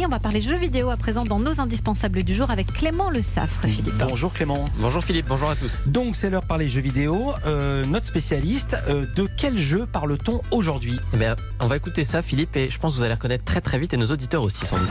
Et on va parler jeux vidéo à présent dans nos indispensables du jour avec Clément Le Saffre, Philippe. Bonjour Clément. Bonjour Philippe, bonjour à tous. Donc c'est l'heure de parler jeux vidéo. Notre spécialiste, de quel jeu parle-t-on aujourd'hui ? Eh bien, on va écouter ça Philippe et je pense que vous allez reconnaître très très vite et nos auditeurs aussi sans doute.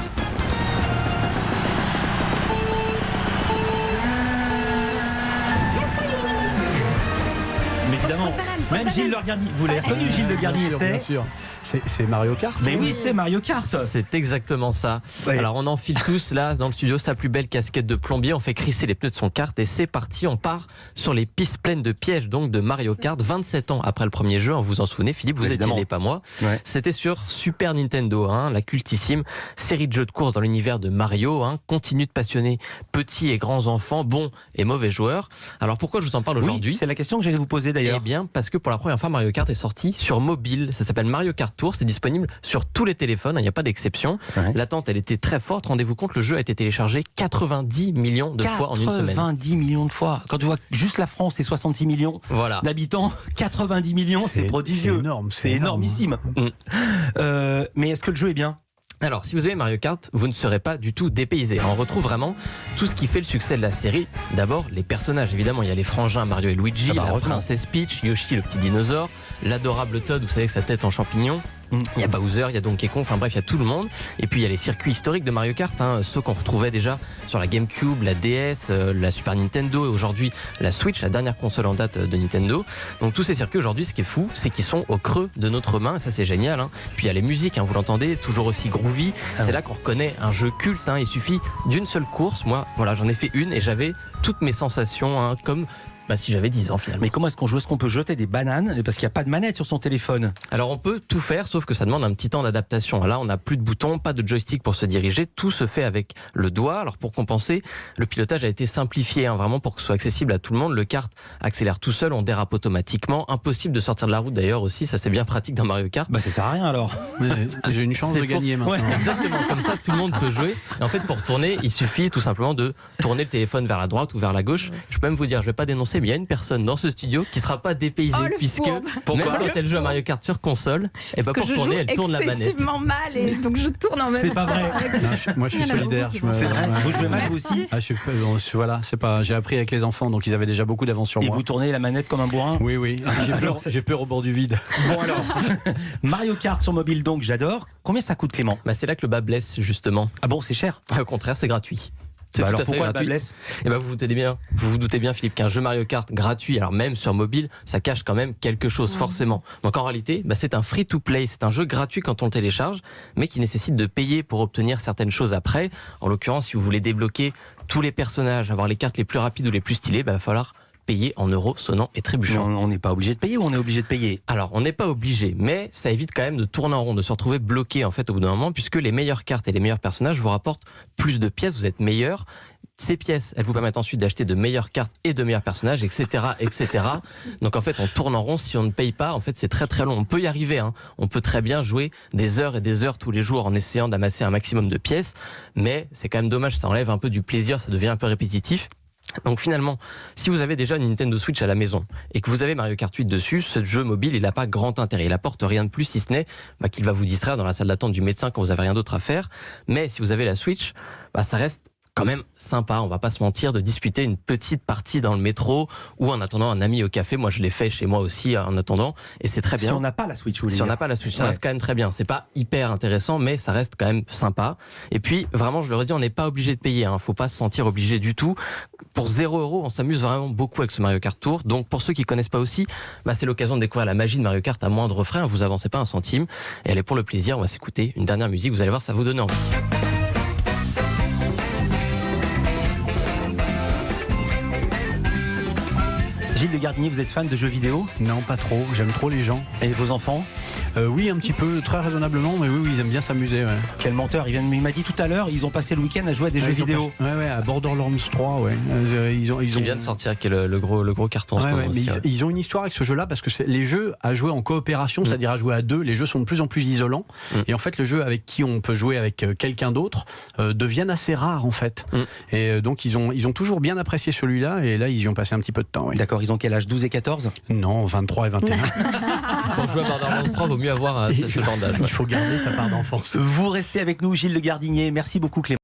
Mais évidemment, même Gilles Le Garnier, vous l'avez reconnu Gilles Le Garnier, bien sûr. C'est Mario Kart. Mais oui, c'est Mario Kart. C'est exactement ça. Oui. Alors on enfile tous là dans le studio sa plus belle casquette de plombier, on fait crisser les pneus de son kart et c'est parti, on part sur les pistes pleines de pièges donc de Mario Kart 27 ans après le premier jeu, vous vous en souvenez Philippe, vous étiez né, pas moi. Ouais. C'était sur Super Nintendo, la cultissime série de jeux de course dans l'univers de Mario, continue de passionner petits et grands enfants, bons et mauvais joueurs. Alors pourquoi je vous en parle aujourd'hui ? C'est la question que j'allais vous poser d'ailleurs. Eh bien, parce que pour la première fois, Mario Kart est sorti sur mobile. Ça s'appelle Mario Kart Tour. C'est disponible sur tous les téléphones. Il n'y a pas d'exception. Ouais. L'attente, elle était très forte. Rendez-vous compte, le jeu a été téléchargé 90 millions de fois en une semaine. 90 millions de fois. Quand tu vois que juste la France, c'est 66 millions Voilà. d'habitants, 90 millions, c'est prodigieux. C'est énorme. C'est énormissime. Mais est-ce que le jeu est bien ? Alors, si vous aimez Mario Kart, vous ne serez pas du tout dépaysé. On retrouve vraiment tout ce qui fait le succès de la série. D'abord, les personnages. Évidemment, il y a les frangins Mario et Luigi, la princesse Peach, Yoshi, le petit dinosaure, l'adorable Toad, vous savez, que sa tête en champignon. Il y a Bowser, il y a Donkey Kong, enfin bref, il y a tout le monde. Et puis il y a les circuits historiques de Mario Kart, ceux qu'on retrouvait déjà sur la GameCube, la DS, la Super Nintendo et aujourd'hui la Switch, la dernière console en date de Nintendo. Donc tous ces circuits aujourd'hui, ce qui est fou, c'est qu'ils sont au creux de notre main et ça c'est génial. Puis il y a les musiques, vous l'entendez, toujours aussi groovy. C'est là qu'on reconnaît un jeu culte. Il suffit d'une seule course. Moi, voilà, j'en ai fait une et j'avais toutes mes sensations comme si j'avais 10 ans finalement. Mais comment est-ce qu'on joue ? Est-ce qu'on peut jeter des bananes ? Parce qu'il n'y a pas de manette sur son téléphone. Alors on peut tout faire, sauf que ça demande un petit temps d'adaptation. Là, on n'a plus de boutons, pas de joystick pour se diriger. Tout se fait avec le doigt. Alors pour compenser, le pilotage a été simplifié, vraiment pour que ce soit accessible à tout le monde. Le kart accélère tout seul, on dérape automatiquement. Impossible de sortir de la route d'ailleurs aussi. Ça c'est bien pratique dans Mario Kart. Ça sert à rien alors. J'ai une chance de gagner maintenant. Ouais, exactement, comme ça tout le monde peut jouer. Et en fait pour tourner, il suffit tout simplement de tourner le téléphone vers la droite ou vers la gauche. Je peux même vous dire, je vais pas dénoncer, mais il y a une personne dans ce studio qui sera pas dépaysée puisque même quand elle joue à Mario Kart sur console, et pour tourner, elle tourne la manette. Excessivement mal et donc je tourne en même. C'est pas vrai. Non, moi je suis solidaire. C'est vrai. Vous jouez mal vous aussi ? Voilà, c'est pas. J'ai appris avec les enfants, donc ils avaient déjà beaucoup d'avance sur Et moi. vous tournez la manette comme un bourrin ? Oui. J'ai peur au bord du vide. Bon alors, Mario Kart sur mobile donc j'adore. Combien ça coûte Clément ? C'est là que le bas blesse justement. Ah bon, c'est cher ? Au contraire, c'est gratuit. C'est alors tout à fait pourquoi le bas gratuit. blesse ? Vous vous doutez bien Philippe qu'un jeu Mario Kart gratuit, alors même sur mobile, ça cache quand même quelque chose forcément. Donc en réalité, c'est un free-to-play, c'est un jeu gratuit quand on le télécharge, mais qui nécessite de payer pour obtenir certaines choses après. En l'occurrence, si vous voulez débloquer tous les personnages, avoir les cartes les plus rapides ou les plus stylées, il va falloir payer en euros sonnants et trébuchants. On n'est pas obligé de payer ou on est obligé de payer ? Alors, on n'est pas obligé, mais ça évite quand même de tourner en rond, de se retrouver bloqué en fait au bout d'un moment, puisque les meilleures cartes et les meilleurs personnages vous rapportent plus de pièces, vous êtes meilleurs. Ces pièces, elles vous permettent ensuite d'acheter de meilleures cartes et de meilleurs personnages, etc., etc. Donc en fait, on tourne en rond. Si on ne paye pas, en fait, c'est très très long. On peut y arriver. On peut très bien jouer des heures et des heures tous les jours en essayant d'amasser un maximum de pièces, mais c'est quand même dommage. Ça enlève un peu du plaisir, ça devient un peu répétitif. Donc finalement, si vous avez déjà une Nintendo Switch à la maison et que vous avez Mario Kart 8 dessus, ce jeu mobile, il n'a pas grand intérêt. Il apporte rien de plus si ce n'est qu'il va vous distraire dans la salle d'attente du médecin quand vous n'avez rien d'autre à faire. Mais si vous avez la Switch, ça reste quand même sympa, on va pas se mentir, de disputer une petite partie dans le métro ou en attendant un ami au café. Moi je l'ai fait chez moi aussi en attendant et c'est très bien. Si on n'a pas la Switch, vous voulez dire. Si on n'a pas la Switch, ça reste quand même très bien. C'est pas hyper intéressant, mais ça reste quand même sympa. Et puis vraiment, je le redis, on n'est pas obligé de payer. Faut pas se sentir obligé du tout. Pour 0 €, on s'amuse vraiment beaucoup avec ce Mario Kart Tour. Donc pour ceux qui connaissent pas aussi, c'est l'occasion de découvrir la magie de Mario Kart à moindre frais. Vous avancez pas un centime. Et allez, pour le plaisir, on va s'écouter une dernière musique. Vous allez voir, ça va vous donner envie. Gilles Le Garnier, vous êtes fan de jeux vidéo ? Non, pas trop. J'aime trop les gens. Et vos enfants ? Oui, un petit peu, très raisonnablement, mais oui, ils aiment bien s'amuser. Ouais. Quel menteur, il m'a dit tout à l'heure, ils ont passé le week-end à jouer à des jeux vidéo. À Borderlands 3, Qui vient de sortir, qui est le gros carton en ce moment aussi. Ils ont une histoire avec ce jeu-là parce que les jeux à jouer en coopération, c'est-à-dire à jouer à deux, les jeux sont de plus en plus isolants. Et en fait, le jeu avec qui on peut jouer avec quelqu'un d'autre deviennent assez rares en fait. Et donc, ils ont toujours bien apprécié celui-là et là, ils y ont passé un petit peu de temps. Ouais. D'accord, ils ont quel âge, 12 et 14 ? Non, 23 et 21. Pour jouer à Borderlands 3, vaut mieux avoir ce genre d'âge. Il faut garder sa part d'enfance. Vous restez avec nous, Gilles Le Gardinier. Merci beaucoup, Clément.